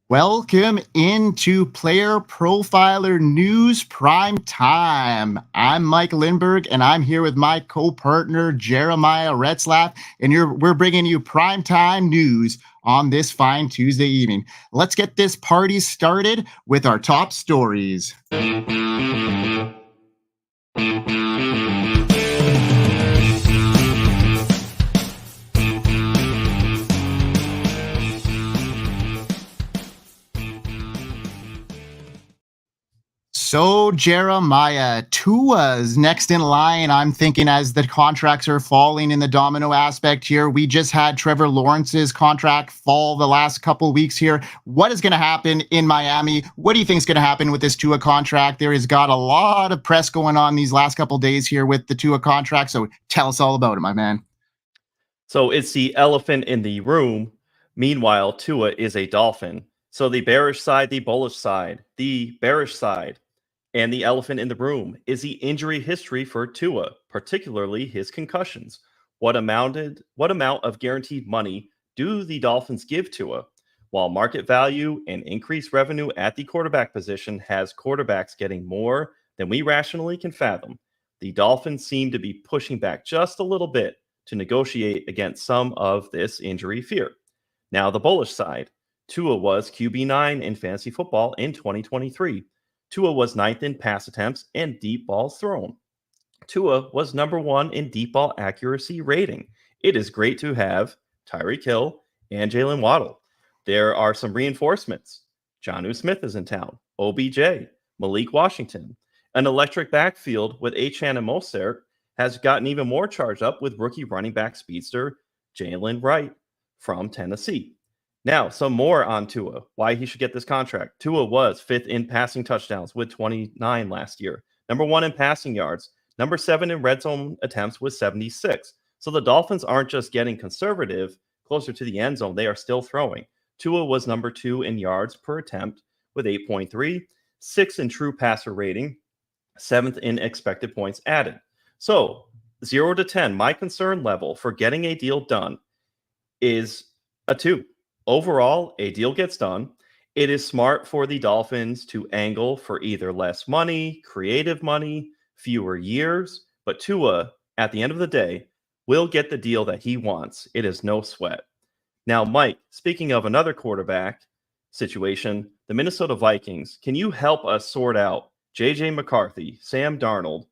Welcome into Player Profiler News Prime Time. I'm Mike Lindberg, and I'm here with my co-partner Jeremiah Retzlaff, and we're bringing you Prime Time news on this fine Tuesday evening. Let's get this party started with our top stories. So, Jeremiah, Tua's next in line. I'm thinking as the contracts are falling in the domino aspect here. We just had Trevor Lawrence's contract fall the last couple weeks here. What is going to happen in Miami? What do you think is going to happen with this Tua contract? There has got a lot of press going on these last couple days here with the Tua contract. So tell us all about it, my man. So it's the elephant in the room. Meanwhile, Tua is a Dolphin. So the bearish side, the bullish side, the bearish side, and the elephant in the room is the injury history for Tua, particularly his concussions. What amount of guaranteed money do the Dolphins give Tua? While market value and increased revenue at the quarterback position has quarterbacks getting more than we rationally can fathom, the Dolphins seem to be pushing back just a little bit to negotiate against some of this injury fear. Now, the bullish side. Tua was QB9 in fantasy football in 2023. Tua was 9th in pass attempts and deep balls thrown. Tua was number 1 in deep ball accuracy rating. It is great to have Tyreek Hill and Jalen Waddle. There are some reinforcements. Jonnu Smith is in town. OBJ, Malik Washington. An electric backfield with Achane and Mostert has gotten even more charged up with rookie running back speedster Jalen Wright from Tennessee. Now, some more on Tua, why he should get this contract. Tua was 5th in passing touchdowns with 29 last year, number 1 in passing yards, number 7 in red zone attempts with 76. So the Dolphins aren't just getting conservative closer to the end zone, they are still throwing. Tua was number 2 in yards per attempt with 8.3, 6th in true passer rating, 7th in expected points added. So 0 to 10, my concern level for getting a deal done is a 2. Overall, a deal gets done. It is smart for the Dolphins to angle for either less money, creative money, fewer years. But Tua, at the end of the day, will get the deal that he wants. It is no sweat. Now, Mike, speaking of another quarterback situation, the Minnesota Vikings, can you help us sort out J.J. McCarthy, Sam Darnold?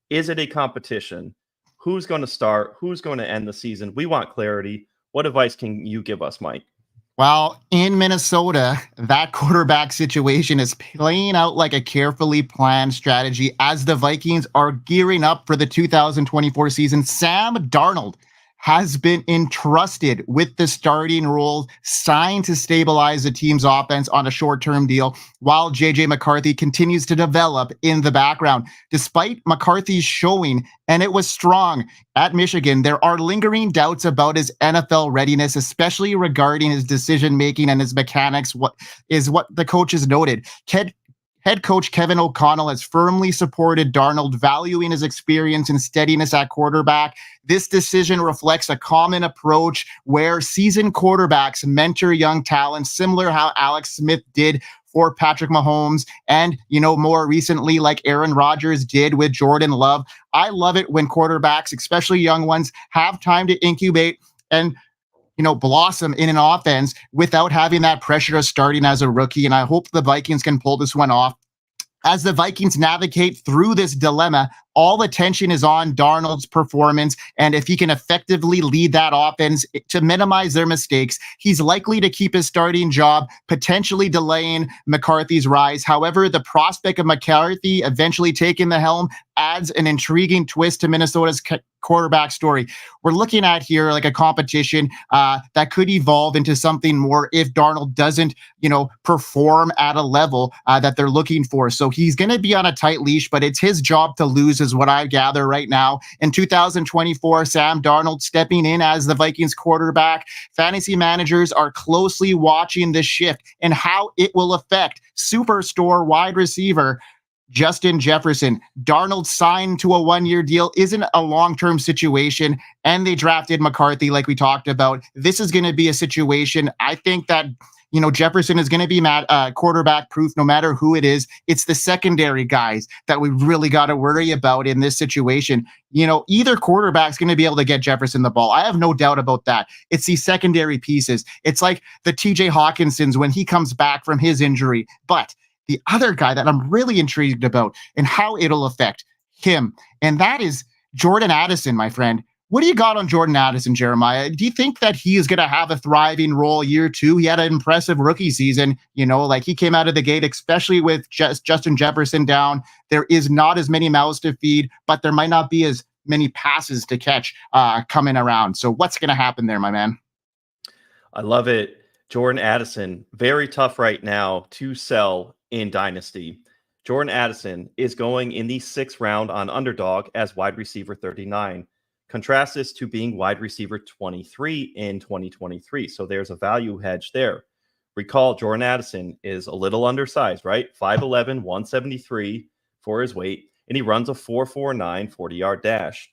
Is it a competition? Who's going to start? Who's going to end the season? We want clarity. What advice can you give us, Mike? Well, in Minnesota, that quarterback situation is playing out like a carefully planned strategy as the Vikings are gearing up for the 2024 season. Sam Darnold has been entrusted with the starting role, signed to stabilize the team's offense on a short-term deal, while J.J. McCarthy continues to develop in the background. Despite McCarthy's showing, and it was strong at Michigan, there are lingering doubts about his NFL readiness, especially regarding his decision-making and his mechanics, what the coaches noted. Head coach Kevin O'Connell has firmly supported Darnold, valuing his experience and steadiness at quarterback. This decision reflects a common approach where seasoned quarterbacks mentor young talent, similar how Alex Smith did for Patrick Mahomes and, more recently like Aaron Rodgers did with Jordan Love. I love it when quarterbacks, especially young ones, have time to incubate and blossom in an offense without having that pressure of starting as a rookie. And I hope the Vikings can pull this one off. As the Vikings navigate through this dilemma, all attention is on Darnold's performance, and if he can effectively lead that offense to minimize their mistakes, he's likely to keep his starting job, potentially delaying McCarthy's rise. However, the prospect of McCarthy eventually taking the helm adds an intriguing twist to Minnesota's quarterback story. We're looking at here like a competition that could evolve into something more if Darnold doesn't, perform at a level that they're looking for. So he's going to be on a tight leash, but it's his job to lose is what I gather right now. In 2024, Sam Darnold stepping in as the Vikings quarterback. Fantasy managers are closely watching this shift and how it will affect superstore wide receiver Justin Jefferson. Darnold signed to a one-year deal, isn't a long-term situation, and they drafted McCarthy like we talked about. This is going to be a situation, I think, that Jefferson is going to be quarterback proof no matter who it is. It's the secondary guys that we really got to worry about in this situation. Either quarterback's going to be able to get Jefferson the ball. I have no doubt about that. It's these secondary pieces. It's like the TJ Hawkinsons when he comes back from his injury. But the other guy that I'm really intrigued about and how it'll affect him, and that is Jordan Addison, my friend. What do you got on Jordan Addison, Jeremiah? Do you think that he is going to have a thriving role year 2? He had an impressive rookie season. Like he came out of the gate, especially with Justin Jefferson down. There is not as many mouths to feed, but there might not be as many passes to catch coming around. So what's going to happen there, my man? I love it. Jordan Addison, very tough right now to sell in Dynasty. Jordan Addison is going in the 6th round on Underdog as wide receiver 39. Contrast this to being wide receiver 23 in 2023. So there's a value hedge there. Recall, Jordan Addison is a little undersized, right? 5'11", 173 for his weight, and he runs a 4.49 40-yard dash.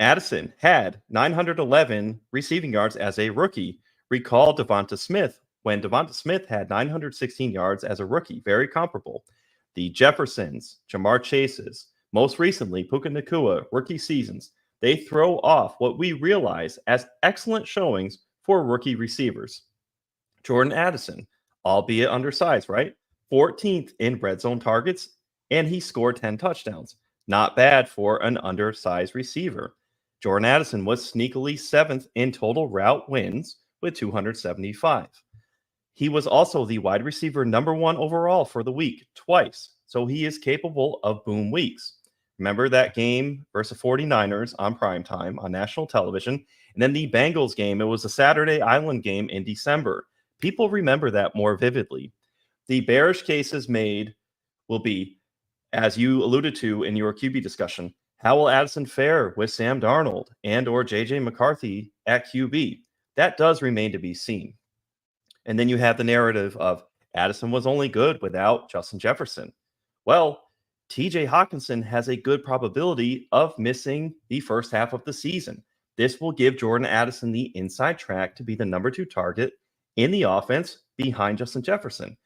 Addison had 911 receiving yards as a rookie. Recall Devonta Smith, when Devonta Smith had 916 yards as a rookie. Very comparable. The Jeffersons, Jamar Chases, most recently Puka Nacua, rookie seasons, they throw off what we realize as excellent showings for rookie receivers. Jordan Addison, albeit undersized, right? 14th in red zone targets, and he scored 10 touchdowns. Not bad for an undersized receiver. Jordan Addison was sneakily 7th in total route wins with 275. He was also the wide receiver #1 overall for the week twice, so he is capable of boom weeks. Remember that game versus 49ers on Primetime on national television? And then the Bengals game, it was a Saturday Island game in December. People remember that more vividly. The bearish cases made will be, as you alluded to in your QB discussion, how will Addison fare with Sam Darnold and or JJ McCarthy at QB? That does remain to be seen. And then you have the narrative of Addison was only good without Justin Jefferson. Well, TJ Hawkinson has a good probability of missing the first half of the season. This will give Jordan Addison the inside track to be the #2 target in the offense behind Justin Jefferson.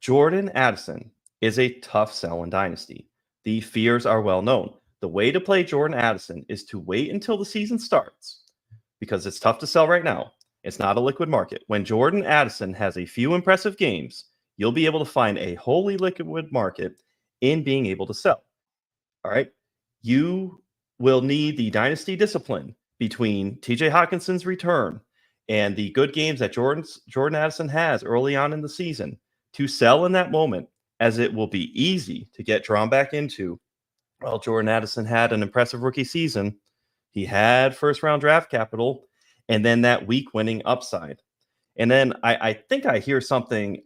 Jordan Addison is a tough sell in Dynasty. The fears are well known. The way to play Jordan Addison is to wait until the season starts because it's tough to sell right now. It's not a liquid market. When Jordan Addison has a few impressive games, you'll be able to find a wholly liquid market in being able to sell. All right. You will need the dynasty discipline between TJ Hawkinson's return and the good games that Jordan Addison has early on in the season to sell in that moment, as it will be easy to get drawn back into. Well, Jordan Addison had an impressive rookie season. He had first round draft capital and then that week winning upside. And then I think I hear something.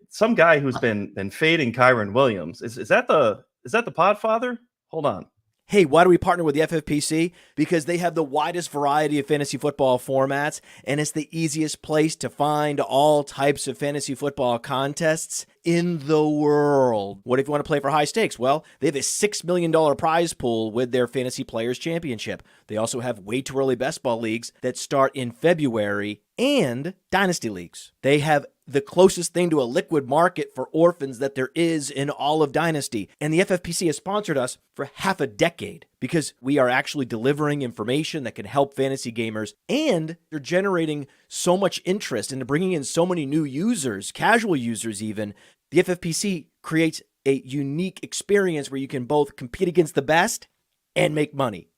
Some guy who's been fading Kyron Williams. Is that the Podfather? Hold on. Hey, why do we partner with the FFPC? Because they have the widest variety of fantasy football formats, and it's the easiest place to find all types of fantasy football contests in the world. What if you want to play for high stakes? Well, they have a $6 million prize pool with their Fantasy Players Championship. They also have way too early best ball leagues that start in February and dynasty leagues. They have the closest thing to a liquid market for orphans that there is in all of Dynasty. And the FFPC has sponsored us for half a decade because we are actually delivering information that can help fantasy gamers, and they're generating so much interest and bringing in so many new users, casual users even. The FFPC creates a unique experience where you can both compete against the best and make money.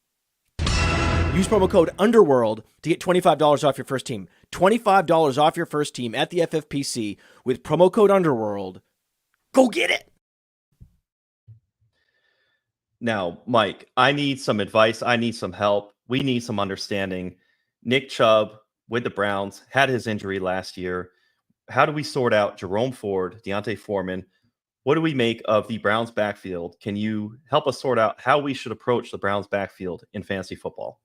Use promo code UNDERWORLD to get $25 off your first team. $25 off your first team at the FFPC with promo code UNDERWORLD. Go get it! Now, Mike, I need some advice. I need some help. We need some understanding. Nick Chubb with the Browns had his injury last year. How do we sort out Jerome Ford, Deontay Foreman? What do we make of the Browns backfield? Can you help us sort out how we should approach the Browns backfield in fantasy football?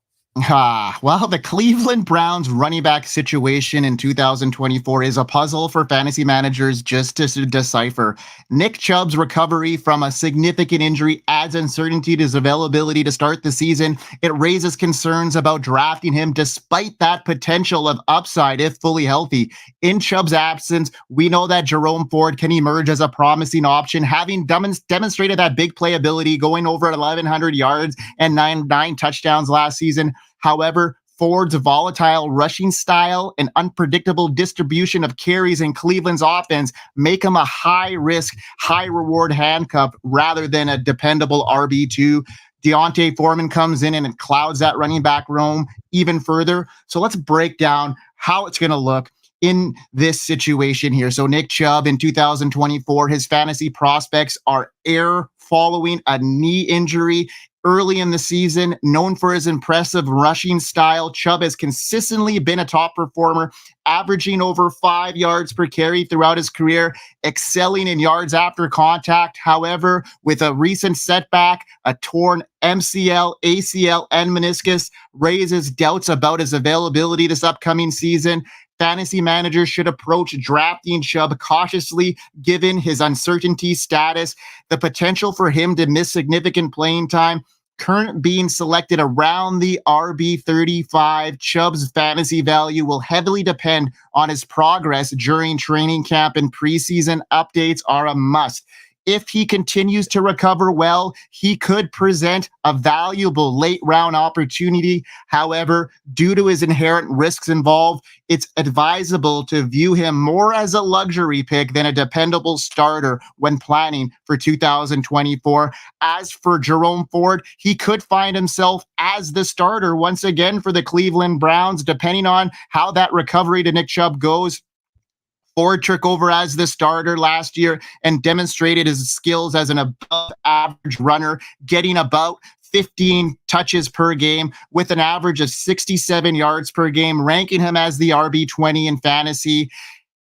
Well, the Cleveland Browns running back situation in 2024 is a puzzle for fantasy managers just to decipher. Nick Chubb's recovery from a significant injury adds uncertainty to his availability to start the season. It raises concerns about drafting him despite that potential of upside if fully healthy. In Chubb's absence, we know that Jerome Ford can emerge as a promising option, having demonstrated that big playability, going over 1,100 yards and nine touchdowns last season. However, Ford's volatile rushing style and unpredictable distribution of carries in Cleveland's offense make him a high-risk, high-reward handcuff rather than a dependable RB2. Deontay Foreman comes in and clouds that running back room even further. So let's break down how it's going to look in this situation here. So Nick Chubb in 2024, his fantasy prospects are air following a knee injury early in the season. Known for his impressive rushing style, Chubb has consistently been a top performer, averaging over 5 yards per carry throughout his career, excelling in yards after contact. However, with a recent setback, a torn MCL, ACL, and meniscus raises doubts about his availability this upcoming season. Fantasy managers should approach drafting Chubb cautiously given his uncertainty status, the potential for him to miss significant playing time. Current being selected around the RB35, Chubb's fantasy value will heavily depend on his progress during training camp, and preseason updates are a must. If he continues to recover well, he could present a valuable late round opportunity. However, due to his inherent risks involved, it's advisable to view him more as a luxury pick than a dependable starter when planning for 2024. As for Jerome Ford, he could find himself as the starter once again for the Cleveland Browns, depending on how that recovery to Nick Chubb goes. Ford took over as the starter last year and demonstrated his skills as an above average runner, getting about 15 touches per game with an average of 67 yards per game, ranking him as the RB20 in fantasy.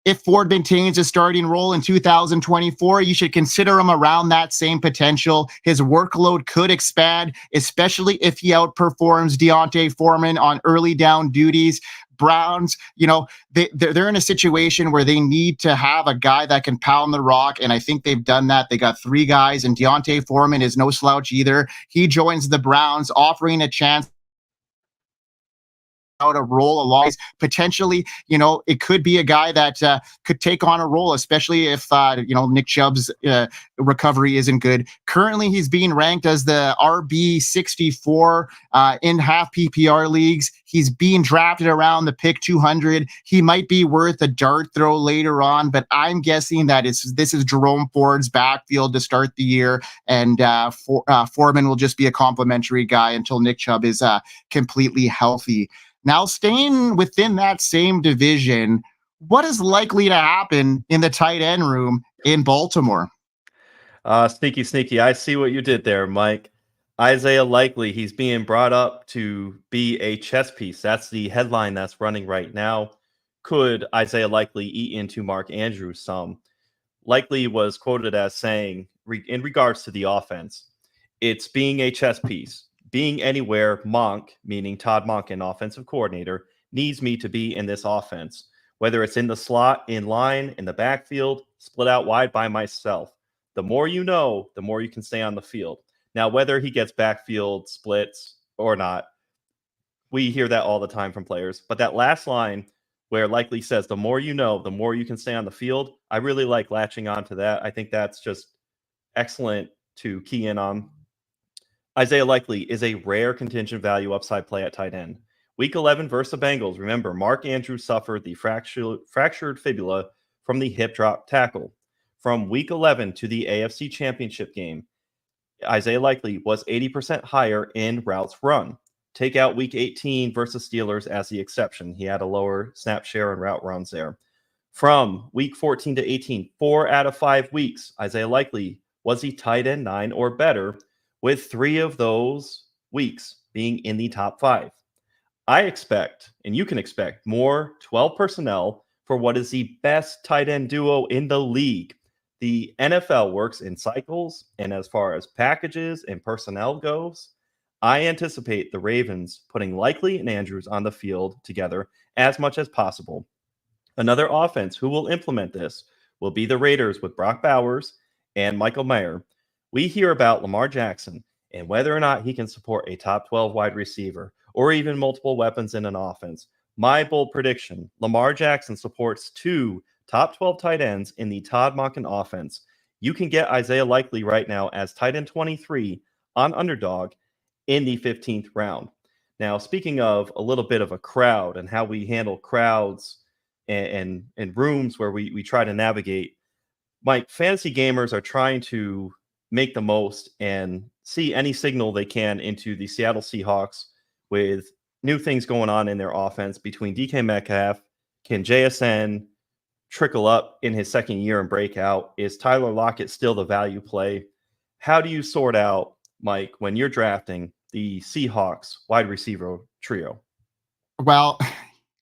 If Ford maintains a starting role in 2024, you should consider him around that same potential. His workload could expand, especially if he outperforms Deontay Foreman on early down duties. Browns, they're in a situation where they need to have a guy that can pound the rock, and I think they've done that. They got 3 guys, and Deontay Foreman is no slouch either. He joins the Browns, offering a chance to roll along. Potentially, it could be a guy that could take on a role, especially if, Nick Chubb's recovery isn't good. Currently, he's being ranked as the RB64 in half PPR leagues. He's being drafted around the pick 200. He might be worth a dart throw later on, but I'm guessing that this is Jerome Ford's backfield to start the year, and Foreman will just be a complimentary guy until Nick Chubb is completely healthy. Now, staying within that same division, what is likely to happen in the tight end room in Baltimore? Sneaky. I see what you did there, Mike. Isaiah Likely, he's being brought up to be a chess piece. That's the headline that's running right now. Could Isaiah Likely eat into Mark Andrews some? Likely was quoted as saying, in regards to the offense, it's being a chess piece. Being anywhere, Monk, meaning Todd Monken, offensive coordinator, needs me to be in this offense. Whether it's in the slot, in line, in the backfield, split out wide by myself. The more you know, the more you can stay on the field. Now, whether he gets backfield splits or not, we hear that all the time from players. But that last line where Likely says, the more you know, the more you can stay on the field, I really like latching on to that. I think that's just excellent to key in on. Isaiah Likely is a rare contingent value upside play at tight end. Week 11 versus the Bengals. Remember, Mark Andrews suffered the fractured fibula from the hip drop tackle. From Week 11 to the AFC Championship game, Isaiah Likely was 80% higher in routes run. Take out Week 18 versus Steelers as the exception. He had a lower snap share and route runs there. From Week 14 to 18, 4 out of 5 weeks, Isaiah Likely was the tight end 9 or better, with 3 of those weeks being in the top 5. I expect, and you can expect, more 12 personnel for what is the best tight end duo in the league. The NFL works in cycles, and as far as packages and personnel goes, I anticipate the Ravens putting Likely and Andrews on the field together as much as possible. Another offense who will implement this will be the Raiders with Brock Bowers and Michael Mayer. We hear about Lamar Jackson and whether or not he can support a top 12 wide receiver or even multiple weapons in an offense. My bold prediction, Lamar Jackson supports 2 top 12 tight ends in the Todd Monken offense. You can get Isaiah Likely right now as tight end 23 on Underdog in the 15th round. Now, speaking of a little bit of a crowd and how we handle crowds and rooms where we try to navigate, Mike, fantasy gamers are trying to make the most and see any signal they can into the Seattle Seahawks with new things going on in their offense between DK Metcalf. Can JSN trickle up in his second year and break out? Is Tyler Lockett still the value play? How do you sort out, Mike, when you're drafting the Seahawks wide receiver trio? Well,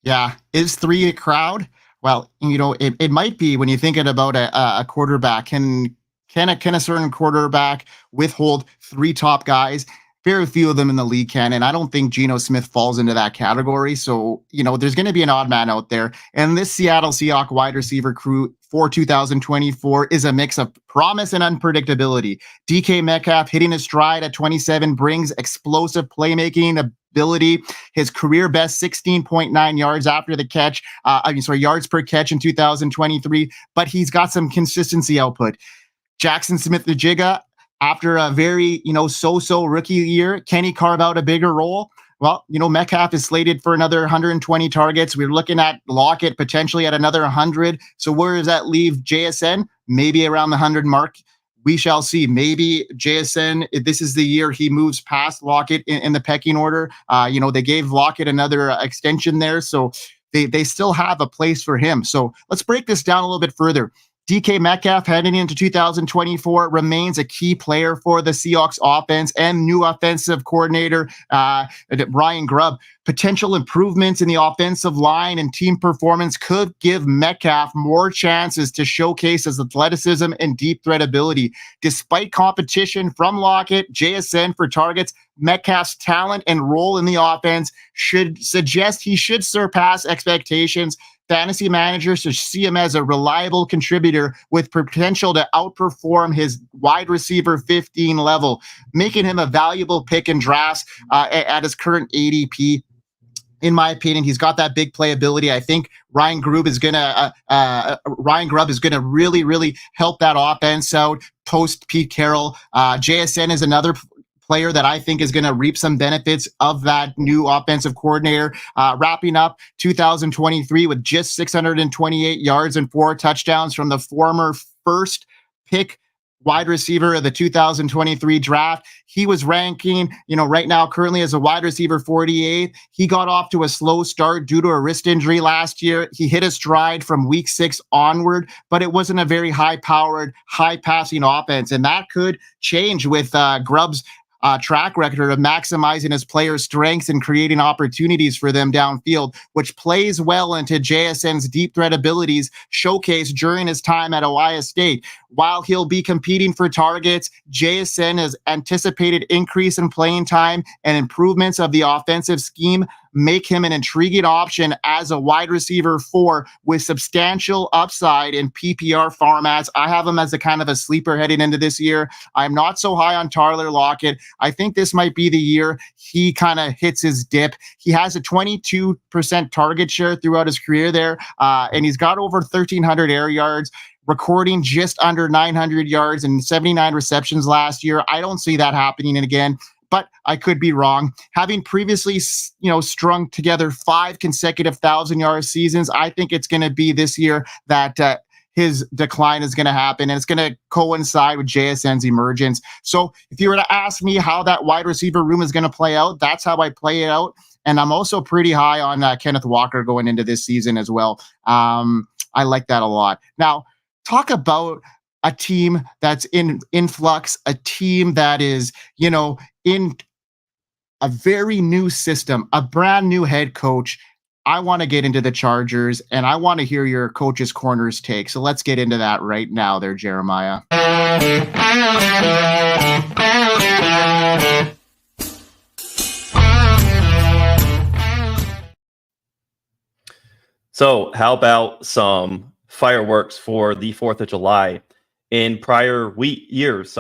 yeah. Is 3 a crowd? Well, it might be when you're thinking about a quarterback. Can a certain quarterback withhold 3 top guys? Very few of them in the league can, and I don't think Geno Smith falls into that category. So, there's going to be an odd man out there. And this Seattle Seahawks wide receiver crew for 2024 is a mix of promise and unpredictability. DK Metcalf hitting his stride at 27 brings explosive playmaking ability. His career best 16.9 yards after the catch. Yards per catch in 2023, but he's got some consistency output. Jackson Smith-Njigba, after a very, so-so rookie year, can he carve out a bigger role? Well, Metcalf is slated for another 120 targets. We're looking at Lockett potentially at another 100. So where does that leave JSN? Maybe around the 100 mark. We shall see. Maybe JSN, this is the year he moves past Lockett in the pecking order. They gave Lockett another extension there. So they still have a place for him. So let's break this down a little bit further. DK Metcalf heading into 2024 remains a key player for the Seahawks offense and new offensive coordinator, Ryan Grubb. Potential improvements in the offensive line and team performance could give Metcalf more chances to showcase his athleticism and deep threat ability. Despite competition from Lockett, JSN for targets, Metcalf's talent and role in the offense should suggest he should surpass expectations. Fantasy managers should see him as a reliable contributor with potential to outperform his wide receiver 15 level, making him a valuable pick in drafts at his current ADP. In my opinion, he's got that big playability. I think Ryan Grubb is gonna really, really help that offense out post Pete Carroll. JSN is another player that I think is going to reap some benefits of that new offensive coordinator, wrapping up 2023 with just 628 yards and 4 touchdowns from the former first pick wide receiver of the 2023 draft. He was ranking, right now currently as a wide receiver 48. He got off to a slow start due to a wrist injury last year. He hit a stride from week 6 onward, but it wasn't a very high-powered, high-passing offense, and that could change with Grubb's track record of maximizing his players' strengths and creating opportunities for them downfield, which plays well into JSN's deep threat abilities showcased during his time at Ohio State. While he'll be competing for targets, JSN has anticipated increase in playing time and improvements of the offensive scheme make him an intriguing option as a wide receiver 4 with substantial upside in PPR formats. I have him as a kind of a sleeper heading into this year. I'm not so high on Tyler Lockett. I think this might be the year he kind of hits his dip. He has a 22% target share throughout his career there, and he's got over 1,300 air yards, recording just under 900 yards and 79 receptions last year. I don't see that happening again, but I could be wrong. Having previously, strung together 5 consecutive 1,000-yard seasons, I think it's going to be this year that his decline is going to happen, and it's going to coincide with JSN's emergence. So if you were to ask me how that wide receiver room is going to play out, that's how I play it out. And I'm also pretty high on Kenneth Walker going into this season as well. I like that a lot. Now, talk about a team that's in flux, a team that is, in a very new system, a brand new head coach. I want to get into the Chargers, and I want to hear your coach's corners take. So let's get into that right now there, Jeremiah. So, how about some fireworks for the 4th of July? In prior years,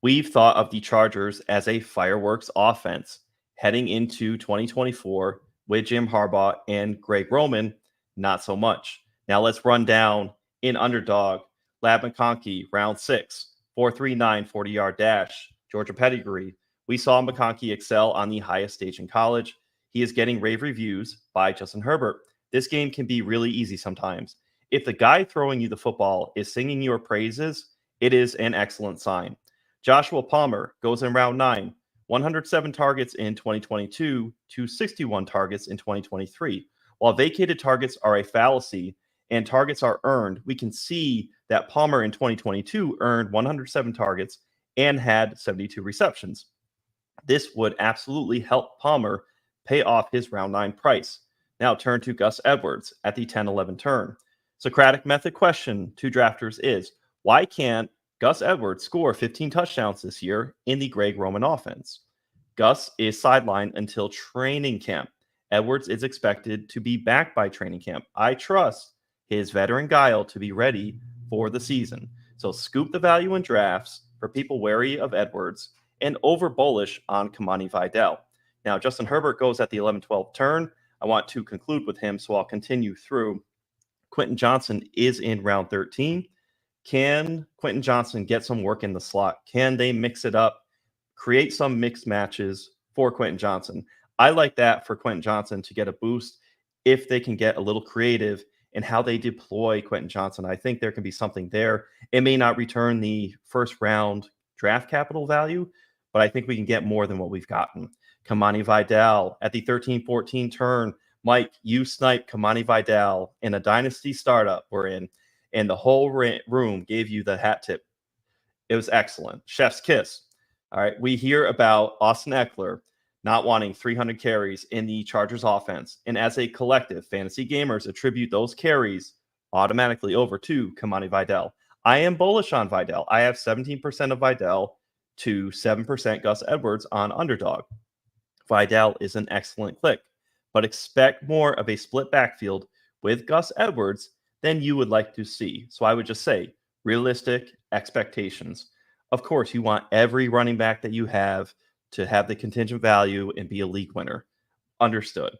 we've thought of the Chargers as a fireworks offense heading into 2024 with Jim Harbaugh and Greg Roman. Not so much. Now, let's run down in underdog. Lab McConkey, round 6, 4.39 40-yard dash, Georgia pedigree. We saw McConkey excel on the highest stage in college. He is getting rave reviews by Justin Herbert. This game can be really easy sometimes. If the guy throwing you the football is singing your praises, it is an excellent sign. Joshua Palmer goes in round 9, 107 targets in 2022 to 61 targets in 2023. While vacated targets are a fallacy and targets are earned, we can see that Palmer in 2022 earned 107 targets and had 72 receptions. This would absolutely help Palmer pay off his round 9 price. Now turn to Gus Edwards at the 10-11 turn. Socratic method question to drafters is, why can't Gus Edwards score 15 touchdowns this year in the Greg Roman offense? Gus is sidelined until training camp. Edwards is expected to be back by training camp. I trust his veteran guile to be ready for the season. So scoop the value in drafts for people wary of Edwards and over bullish on Kamani Vidal. Now, Justin Herbert goes at the 11-12 turn. I want to conclude with him, so I'll continue through. Quentin Johnson is in round 13. Can Quentin Johnson get some work in the slot? Can they mix it up, create some mixed matches for Quentin Johnson? I like that for Quentin Johnson to get a boost if they can get a little creative in how they deploy Quentin Johnson. I think there can be something there. It may not return the first round draft capital value, but I think we can get more than what we've gotten. Kamani Vidal at the 13-14 turn. Mike, you sniped Kamani Vidal in a dynasty startup we're in, and the whole room gave you the hat tip. It was excellent. Chef's kiss. All right, we hear about Austin Eckler not wanting 300 carries in the Chargers offense, and as a collective, fantasy gamers attribute those carries automatically over to Kamani Vidal. I am bullish on Vidal. I have 17% of Vidal to 7% Gus Edwards on underdog. Vidal is an excellent click, but expect more of a split backfield with Gus Edwards than you would like to see. So I would just say realistic expectations. Of course, you want every running back that you have to have the contingent value and be a league winner. Understood.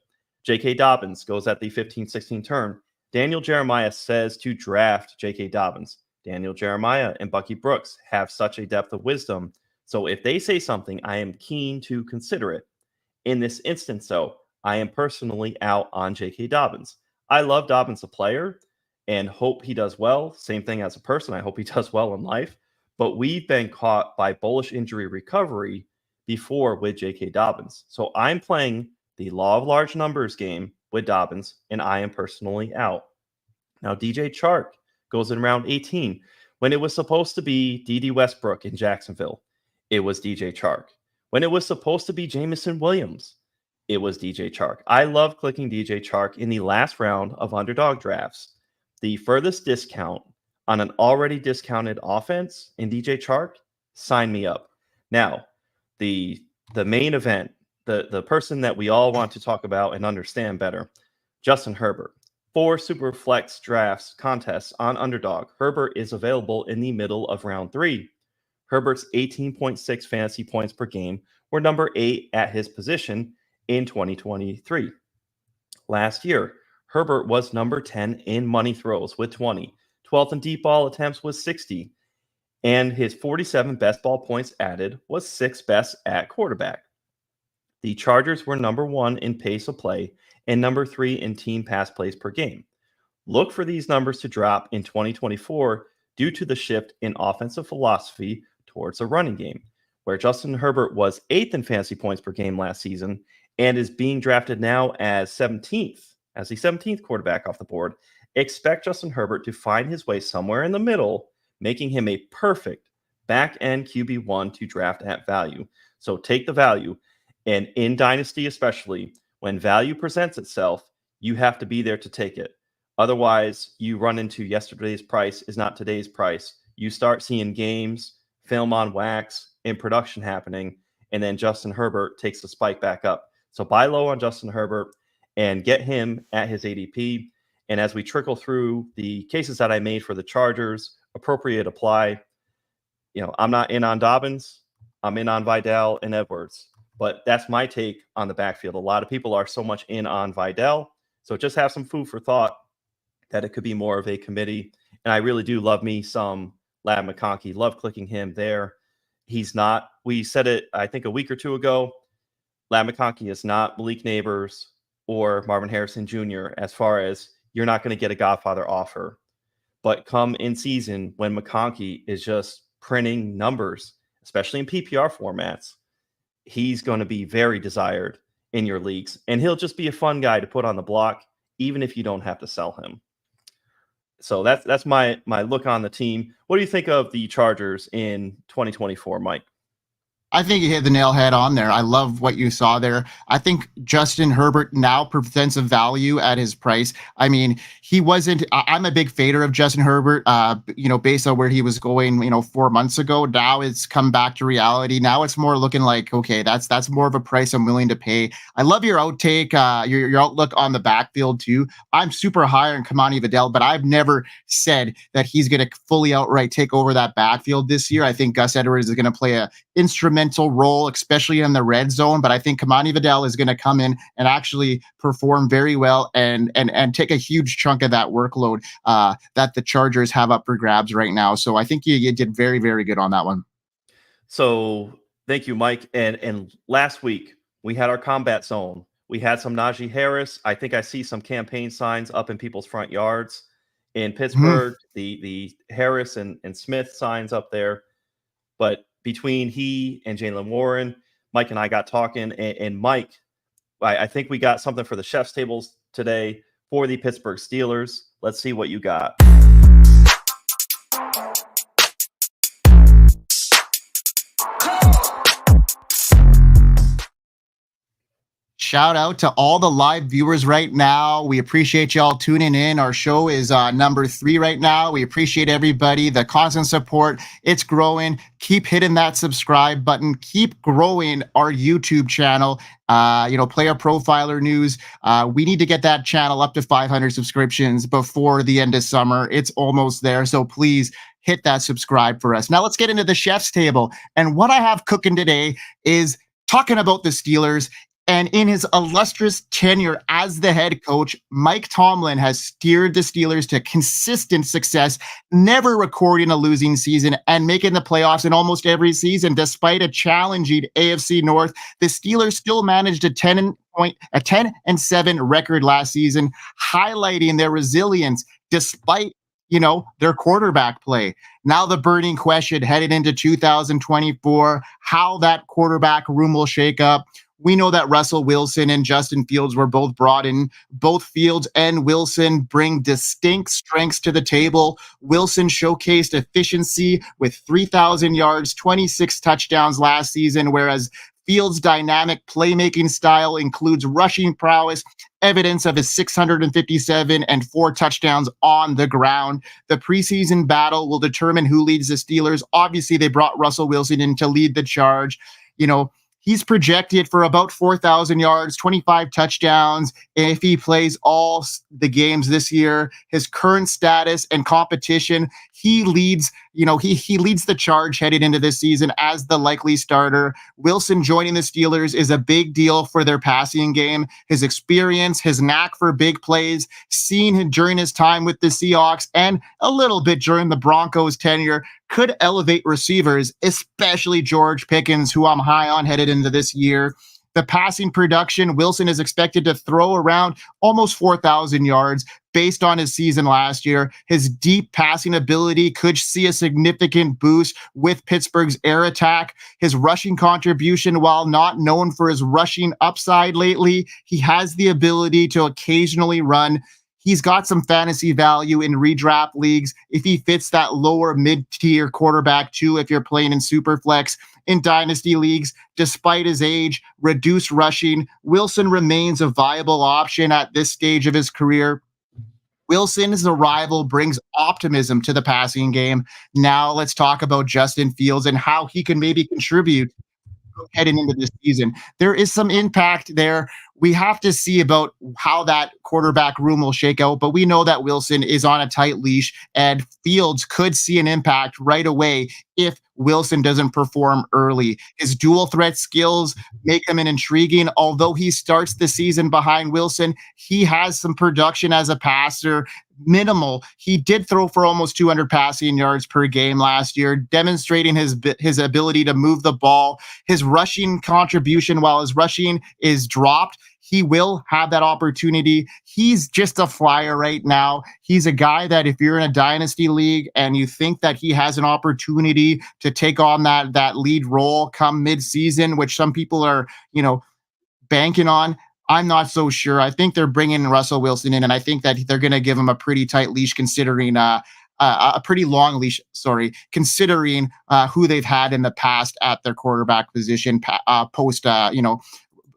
J.K. Dobbins goes at the 15-16 turn. Daniel Jeremiah says to draft J.K. Dobbins. Daniel Jeremiah and Bucky Brooks have such a depth of wisdom. So if they say something, I am keen to consider it. In this instance, though, I am personally out on J.K. Dobbins. I love Dobbins, a player, and hope he does well. Same thing as a person. I hope he does well in life. But we've been caught by bullish injury recovery before with J.K. Dobbins. So I'm playing the law of large numbers game with Dobbins, and I am personally out. Now, DJ Chark goes in round 18. When it was supposed to be D.D. Westbrook in Jacksonville, it was DJ Chark. When it was supposed to be Jameson Williams, it was DJ Chark. I love clicking DJ Chark in the last round of underdog drafts. The furthest discount on an already discounted offense in DJ Chark, sign me up. Now, the main event, the person that we all want to talk about and understand better, Justin Herbert. 4 super flex drafts contests on underdog. Herbert is available in the middle of round 3. Herbert's 18.6 fantasy points per game were number 8 at his position in 2023. Last year, Herbert was number 10 in money throws with 20. 12th in deep ball attempts was 60. And his 47 best ball points added was 6th best at quarterback. The Chargers were number 1 in pace of play and number 3 in team pass plays per game. Look for these numbers to drop in 2024 due to the shift in offensive philosophy towards a running game, where Justin Herbert was 8th in fantasy points per game last season and is being drafted now as 17th, as the 17th quarterback off the board. Expect Justin Herbert to find his way somewhere in the middle, making him a perfect back-end QB1 to draft at value. So take the value, and in Dynasty especially, when value presents itself, you have to be there to take it. Otherwise, you run into yesterday's price is not today's price. You start seeing games, film on wax, and production happening, and then Justin Herbert takes the spike back up. So buy low on Justin Herbert and get him at his ADP. And as we trickle through the cases that I made for the Chargers, appropriate apply. I'm not in on Dobbins. I'm in on Vidal and Edwards. But that's my take on the backfield. A lot of people are so much in on Vidal. So just have some food for thought that it could be more of a committee. And I really do love me some Ladd McConkey. Love clicking him there. He's not, we said it, I think, a week or two ago. Ladd McConkey is not Malik Neighbors or Marvin Harrison Jr. as far as you're not going to get a Godfather offer. But come in season when McConkey is just printing numbers, especially in PPR formats, he's going to be very desired in your leagues. And he'll just be a fun guy to put on the block, even if you don't have to sell him. So that's my look on the team. What do you think of the Chargers in 2024, Mike? I think you hit the nail head on there. I love what you saw there. I think Justin Herbert now presents a value at his price. I mean, he wasn't, I'm a big fader of Justin Herbert, based on where he was going, 4 months ago. Now it's come back to reality. Now it's more looking like, okay, that's more of a price I'm willing to pay. I love your outtake, your outlook on the backfield too. I'm super high on Kamani Vidal, but I've never said that he's going to fully outright take over that backfield this year. I think Gus Edwards is going to play a instrumental role, especially in the red zone. But I think Kamani Vidal is going to come in and actually perform very well and take a huge chunk of that workload that the Chargers have up for grabs right now. So I think you did very, very good on that one. So thank you, Mike. And last week we had our combat zone. We had some Najee Harris. I think I see some campaign signs up in people's front yards in Pittsburgh. The Harris and Smith signs up there. But between he and Jaylen Warren, Mike and I got talking, and Mike, I think we got something for the chef's tables today for the Pittsburgh Steelers. Let's see what you got. Shout out to all the live viewers right now. We appreciate y'all tuning in. Our show is number 3 right now. We appreciate everybody, the constant support. It's growing. Keep hitting that subscribe button. Keep growing our YouTube channel. Player Profiler News. We need to get that channel up to 500 subscriptions before the end of summer. It's almost there. So please hit that subscribe for us. Now let's get into the chef's table. And what I have cooking today is talking about the Steelers. And in his illustrious tenure as the head coach, Mike Tomlin has steered the Steelers to consistent success, never recording a losing season and making the playoffs in almost every season. Despite a challenging AFC North, the Steelers still managed a 10-7 record last season, highlighting their resilience despite their quarterback play. Now the burning question headed into 2024, how that quarterback room will shake up. We know that Russell Wilson and Justin Fields were both brought in. Both Fields and Wilson bring distinct strengths to the table. Wilson showcased efficiency with 3,000 yards, 26 touchdowns last season, whereas Fields' dynamic playmaking style includes rushing prowess, evidence of his 657 and 4 touchdowns on the ground. The preseason battle will determine who leads the Steelers. Obviously, they brought Russell Wilson in to lead the charge. He's projected for about 4,000 yards, 25 touchdowns if he plays all the games this year. His current status and competition, he leads, he leads the charge headed into this season as the likely starter. Wilson joining the Steelers is a big deal for their passing game. His experience, his knack for big plays, seen him during his time with the Seahawks and a little bit during the Broncos tenure, could elevate receivers, especially George Pickens, who I'm high on headed into this year. The passing production, Wilson is expected to throw around almost 4,000 yards based on his season last year. His deep passing ability could see a significant boost with Pittsburgh's air attack. His rushing contribution, while not known for his rushing upside lately, he has the ability to occasionally run. He's got some fantasy value in redraft leagues if he fits that lower mid-tier quarterback too, if you're playing in Superflex. In dynasty leagues, despite his age, reduced rushing, Wilson remains a viable option at this stage of his career. Wilson's arrival brings optimism to the passing game. Now let's talk about Justin Fields and how he can maybe contribute heading into this season. There is some impact there we have to see about how that quarterback room will shake out. But we know that Wilson is on a tight leash, and Fields could see an impact right away if Wilson doesn't perform early. His dual threat skills make him an intriguing. Although he starts the season behind Wilson, he has some production as a passer. Minimal. He did throw for almost 200 passing yards per game last year, demonstrating his ability to move the ball. His rushing contribution, while his rushing is dropped, he will have that opportunity. He's just a flyer right now. He's a guy that if you're in a dynasty league and you think that he has an opportunity to take on that lead role come mid-season, which some people are, banking on, I'm not so sure. I think they're bringing Russell Wilson in, and I think that they're going to give him a pretty tight leash, considering a pretty long leash, considering who they've had in the past at their quarterback position post,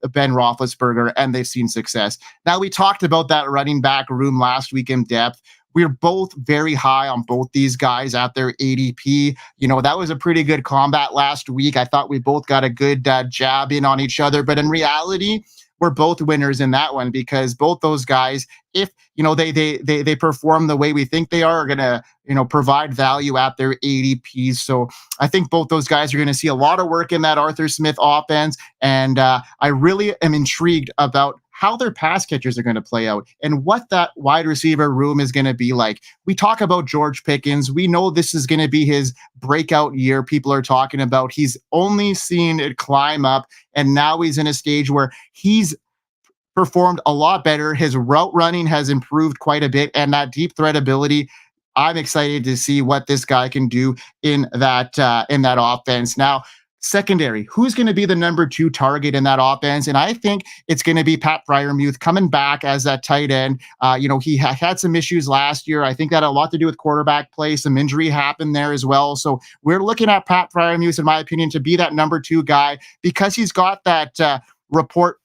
Ben Roethlisberger, and they've seen success. Now, we talked about that running back room last week in depth. We're both very high on both these guys at their ADP. That was a pretty good combat last week. I thought we both got a good jab in on each other, but in reality, we're both winners in that one, because both those guys, if they perform the way we think they are going to provide value at their ADPs. So I think both those guys are going to see a lot of work in that Arthur Smith offense, and I really am intrigued about how their pass catchers are going to play out and what that wide receiver room is going to be like. We talk about George Pickens. We know this is going to be his breakout year. People are talking about he's only seen it climb up, and now he's in a stage where he's performed a lot better. His route running has improved quite a bit, and that deep threat ability, I'm excited to see what this guy can do in that offense. Now, secondary, who's going to be the number 2 target in that offense? And I think it's going to be Pat Freiermuth coming back as that tight end. He had some issues last year. I think that had a lot to do with quarterback play. Some injury happened there as well. So we're looking at Pat Freiermuth, in my opinion, to be that number 2 guy, because he's got that report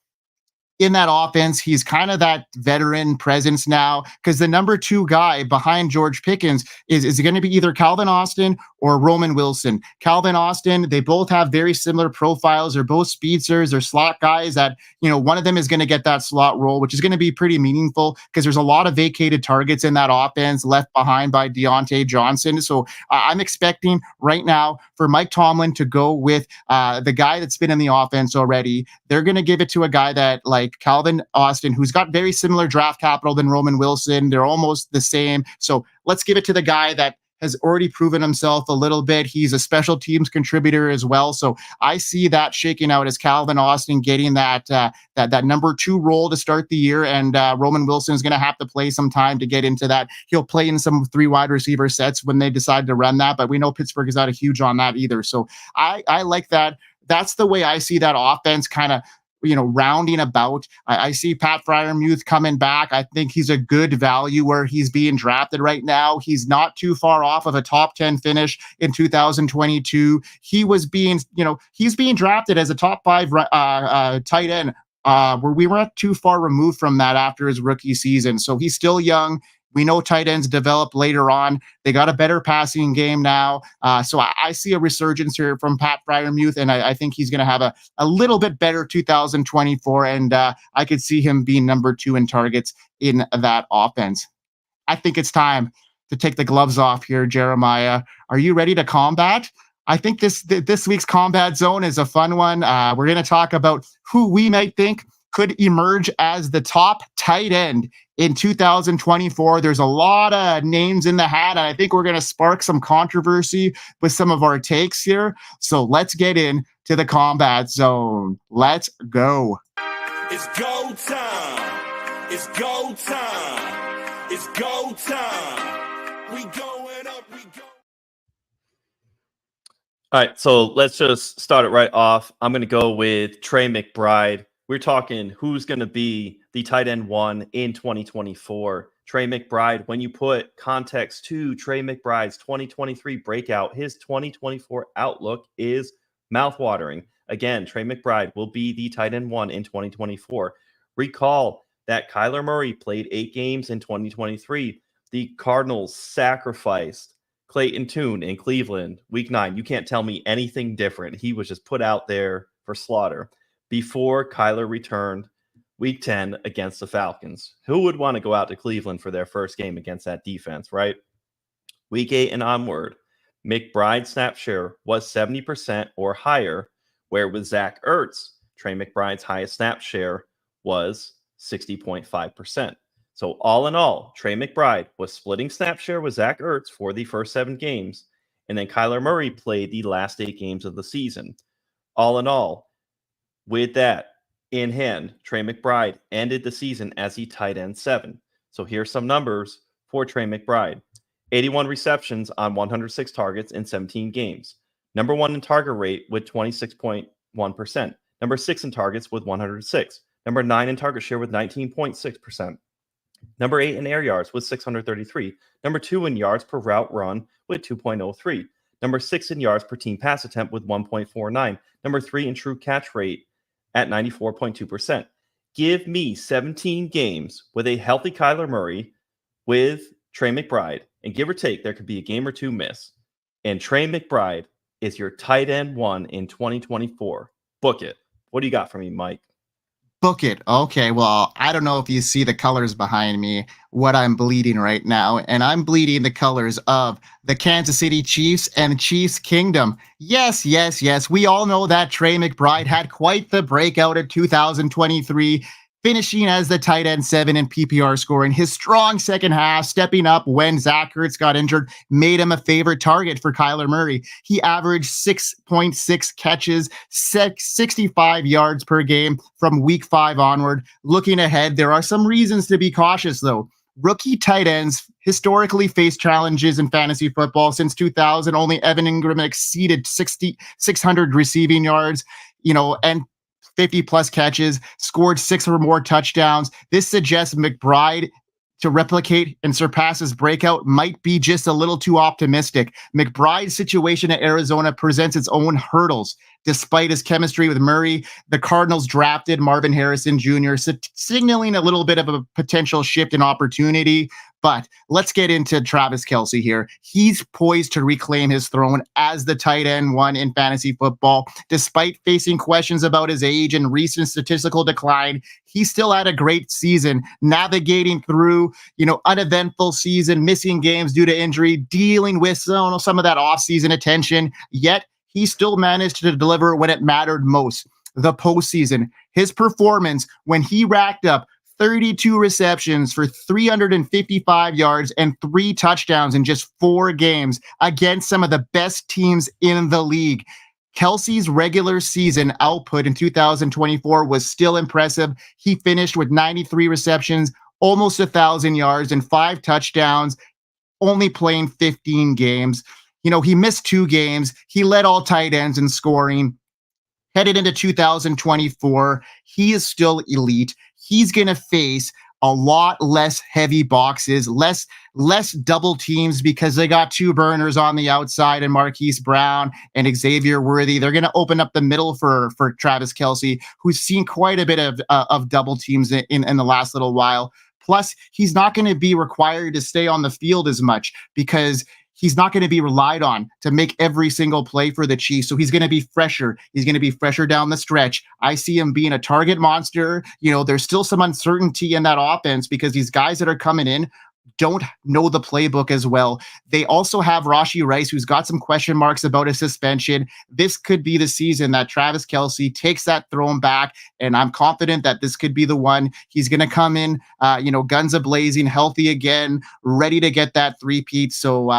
in that offense. He's kind of that veteran presence now, because the number 2 guy behind George Pickens is going to be either Calvin Austin or Roman Wilson. Calvin Austin, they both have very similar profiles. They're both speedsters. They're slot guys that, one of them is going to get that slot role, which is going to be pretty meaningful, because there's a lot of vacated targets in that offense left behind by Deontay Johnson. So I'm expecting right now for Mike Tomlin to go with the guy that's been in the offense already. They're going to give it to a guy that, like Calvin Austin, who's got very similar draft capital than Roman Wilson. They're almost the same. So let's give it to the guy that has already proven himself a little bit. He's a special teams contributor as well. So I see that shaking out as Calvin Austin getting that number 2 role to start the year. And Roman Wilson is going to have to play some time to get into that. He'll play in some 3 wide receiver sets when they decide to run that, but we know Pittsburgh is not a huge on that either. So I like that. That's the way I see that offense kind of rounding about. I see Pat Freiermuth coming back. I think he's a good value where he's being drafted right now. He's not too far off of a top 10 finish in 2022. He's being drafted as a top 5 tight end, where we weren't too far removed from that after his rookie season. So he's still young. We know tight ends develop later on. They got a better passing game now. So I see a resurgence here from Pat Freiermuth, and I think he's going to have a little bit better 2024, and I could see him being number 2 in targets in that offense. I think it's time to take the gloves off here, Jeremiah. Are you ready to combat? I think this week's Combat Zone is a fun one. We're going to talk about who we might think could emerge as the top tight end in 2024. There's a lot of names in the hat, and I think we're going to spark some controversy with some of our takes here. So let's get into the Combat Zone. Let's go. It's go time. It's go time. It's go time. We going up. We go. All right, so let's just start it right off. I'm going to go with Trey McBride. We're talking who's going to be the tight end 1 in 2024. Trey McBride, when you put context to Trey McBride's 2023 breakout, his 2024 outlook is mouthwatering. Again, Trey McBride will be the tight end 1 in 2024. Recall that Kyler Murray played 8 games in 2023. The Cardinals sacrificed Clayton Tune in Cleveland, week 9. You can't tell me anything different. He was just put out there for slaughter. Before Kyler returned, Week 10 against the Falcons. Who would want to go out to Cleveland for their first game against that defense, right? Week 8 and onward, McBride's snap share was 70% or higher, where with Zach Ertz, Trey McBride's highest snap share was 60.5%. So all in all, Trey McBride was splitting snap share with Zach Ertz for the first 7 games, and then Kyler Murray played the last 8 games of the season. All in all, with that in hand, Trey McBride ended the season as the tight end 7. So here's some numbers for Trey McBride. 81 receptions on 106 targets in 17 games. Number 1 in target rate with 26.1%. Number 6 in targets with 106. Number 9 in target share with 19.6%. Number 8 in air yards with 633. Number 2 in yards per route run with 2.03. Number 6 in yards per team pass attempt with 1.49. Number 3 in true catch rate at 94.2%. Give me 17 games with a healthy Kyler Murray with Trey McBride, and give or take, there could be a game or 2 miss. And Trey McBride is your tight end 1 in 2024. Book it. What do you got for me, Mike? Book it. Okay, well, I don't know if you see the colors behind me, what I'm bleeding right now, and I'm bleeding the colors of the Kansas City Chiefs and Chiefs Kingdom. Yes, yes, yes. We all know that Trey McBride had quite the breakout in 2023, finishing as the tight end 7 in PPR scoring. His strong second half, stepping up when Zach Ertz got injured, made him a favorite target for Kyler Murray. He averaged 6.6 catches, 65 yards per game from week 5 onward. Looking ahead, there are some reasons to be cautious, though. Rookie tight ends historically face challenges in fantasy football. Since 2000, only Evan Ingram exceeded 600 receiving yards, and 50 plus catches, scored 6 or more touchdowns. This suggests McBride to replicate and surpass his breakout might be just a little too optimistic. McBride's situation at Arizona presents its own hurdles. Despite his chemistry with Murray, the Cardinals drafted Marvin Harrison Jr., signaling a little bit of a potential shift in opportunity. But let's get into Travis Kelce here. He's poised to reclaim his throne as the tight end 1 in fantasy football. Despite facing questions about his age and recent statistical decline, he still had a great season, navigating through, uneventful season, missing games due to injury, dealing with some of that offseason attention. Yet he still managed to deliver when it mattered most, the postseason. His performance when he racked up 32 receptions for 355 yards and 3 touchdowns in just 4 games against some of the best teams in the league. Kelce's regular season output in 2024 was still impressive. He finished with 93 receptions, almost 1,000 yards, and 5 touchdowns, only playing 15 games. He missed 2 games. He led all tight ends in scoring. Headed into 2024, he is still elite. He's going to face a lot less heavy boxes, less double teams because they got 2 burners on the outside and Marquise Brown and Xavier Worthy. They're going to open up the middle for Travis Kelce, who's seen quite a bit of double teams in the last little while. Plus, he's not going to be required to stay on the field as much because he's not going to be relied on to make every single play for the Chiefs. So he's going to be fresher. He's going to be fresher down the stretch. I see him being a target monster. There's still some uncertainty in that offense because these guys that are coming in don't know the playbook as well. They also have Rashee Rice, who's got some question marks about his suspension. This could be the season that Travis Kelce takes that throne back, and I'm confident that this could be the one. He's going to come in, guns a-blazing, healthy again, ready to get that three-peat. So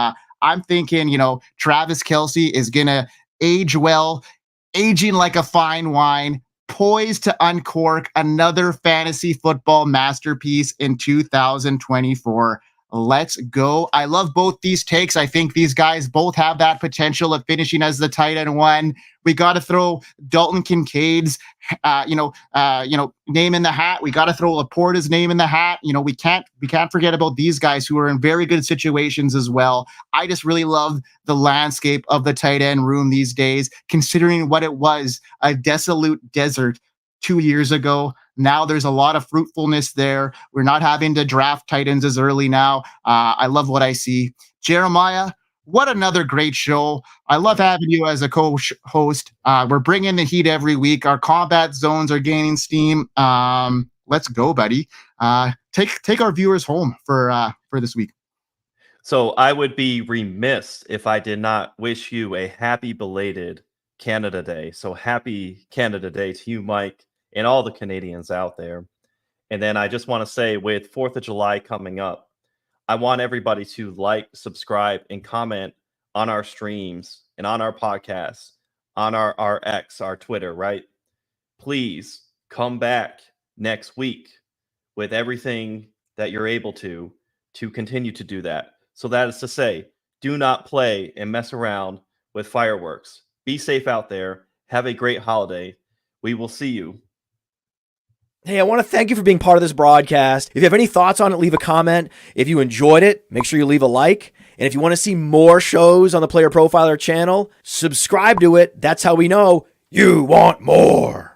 I'm thinking, Travis Kelce is going to age well, aging like a fine wine, poised to uncork another fantasy football masterpiece in 2024. Let's go. I love both these takes. I think these guys both have that potential of finishing as the tight end 1. We got to throw Dalton Kincaid's, name in the hat. We got to throw Laporta's name in the hat. We can't forget about these guys who are in very good situations as well. I just really love the landscape of the tight end room these days, considering what it was, a desolate desert 2 years ago. Now there's a lot of fruitfulness there. We're not having to draft tight ends as early now. I love what I see. Jeremiah, what another great show. I love having you as a co-host. We're bringing the heat every week. Our combat zones are gaining steam. let's go, buddy. Take our viewers home for this week. So I would be remiss if I did not wish you a happy belated Canada Day. So happy Canada Day to you, Mike, and all the Canadians out there. And then I just want to say, with 4th of July coming up, I want everybody to like, subscribe, and comment on our streams and on our podcasts, on our X, our Twitter, right? Please come back next week with everything that you're able to continue to do that. So that is to say, do not play and mess around with fireworks. Be safe out there. Have a great holiday. We will see you. Hey, I want to thank you for being part of this broadcast. If you have any thoughts on it, leave a comment. If you enjoyed it, make sure you leave a like. And if you want to see more shows on the Player Profiler channel, subscribe to it. That's how we know you want more.